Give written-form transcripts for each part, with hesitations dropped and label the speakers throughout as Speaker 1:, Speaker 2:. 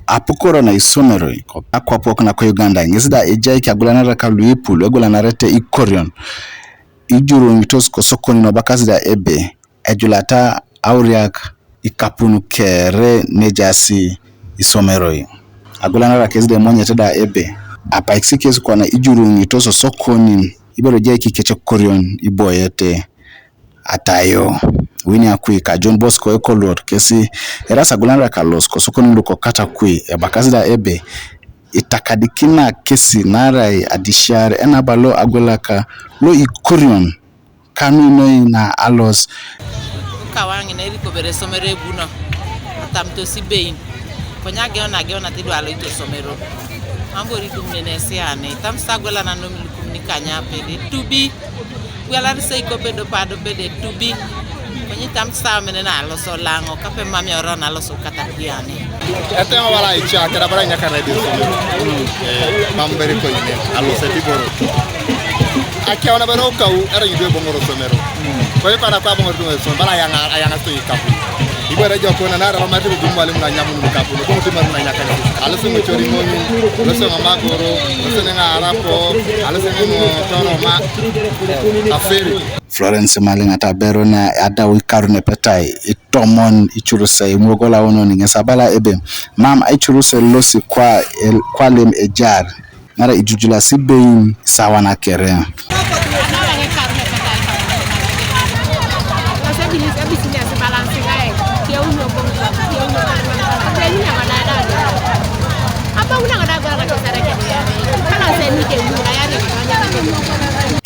Speaker 1: apukoro na isomero akwapok na ko Uganda ngisida ejai kyagulana raka luipulu egulana rete ikorion ijuru mitos ko sokoni no bakazida ebe ejulata auriak ikapunu kere nejasi isomero agulana raka zide monye teda ebe apa exikes kwa na ijuru mitos sokoni ibero jai kikeche korion iboyete atayo wini akui ka John Bosco ekolor kesi erasa gulana Carlos ko sokoni luko kata kui ebakazida ebe itakadikina kesi narai adishare enabalo agulaka lo ikorion kanu no na alos
Speaker 2: kawangi na iriko bere somero ebuno atamto sibein konyage ona tidu alo ito somero mambo riku menesi ane tamsagwela na no milikumni kanya pele tubi wala sei ko bedo pado bede tubi konyi tamsa menena alo so lango kape mami orona alo so katakiane
Speaker 3: etema wala icha kera bara nyaka radio mambere ko ine alo se tiboro akia ona bero kau era yibe bongoro somero ko para kwa bongoro so bara yanga to ikapu ibara joko na nara mati bumwale mna nyamu nukapu ko mutima mna nyaka alo se mo chori mo lo so magoro lo se nga arapo alo se mo tono ma aferi Florence Malinga tabero na adawi karune petai itomon ichuruse mwogola ono ningesabala ebe mam ichuruse losi kwa lem ejar mara ijujula sibein sawa na kere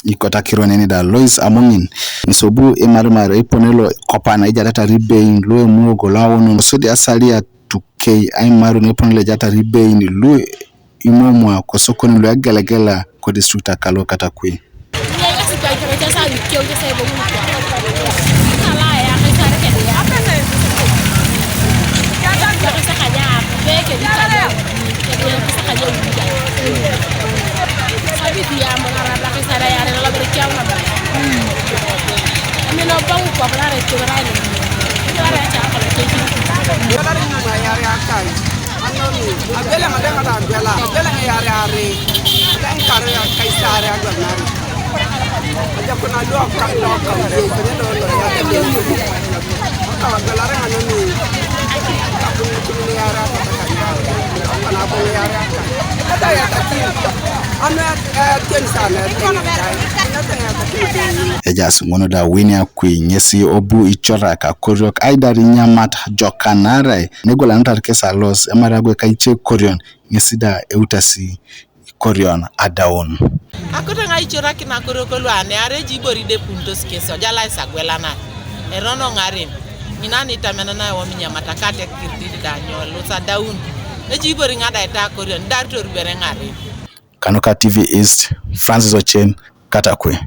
Speaker 3: ikota kironeni da Lois Amongin misobu emarmaro iponelo kopana ijata ribein lo muogo lawono so di asalia tukei aimaru ne ponele jata ribein lo imomwa ko sokoni lo agelegela ko districta kalo katakui ejas ngono da wini akui nyesi obu ichora ka koriok aidari nyamat jokanare negola ntarkesa los emaragwe kaiche korion nyesi da eutasi korion adaon
Speaker 2: akota ngai chora kina koroko lwane areji boride puntos keso jala isagwela na erono ngare minani tamena na wo minyamata kate kirdi danyo losa daun eji bori ngada eta korion darto rubere ngare
Speaker 1: Kanoka TV East Francis Ochen Katakwe.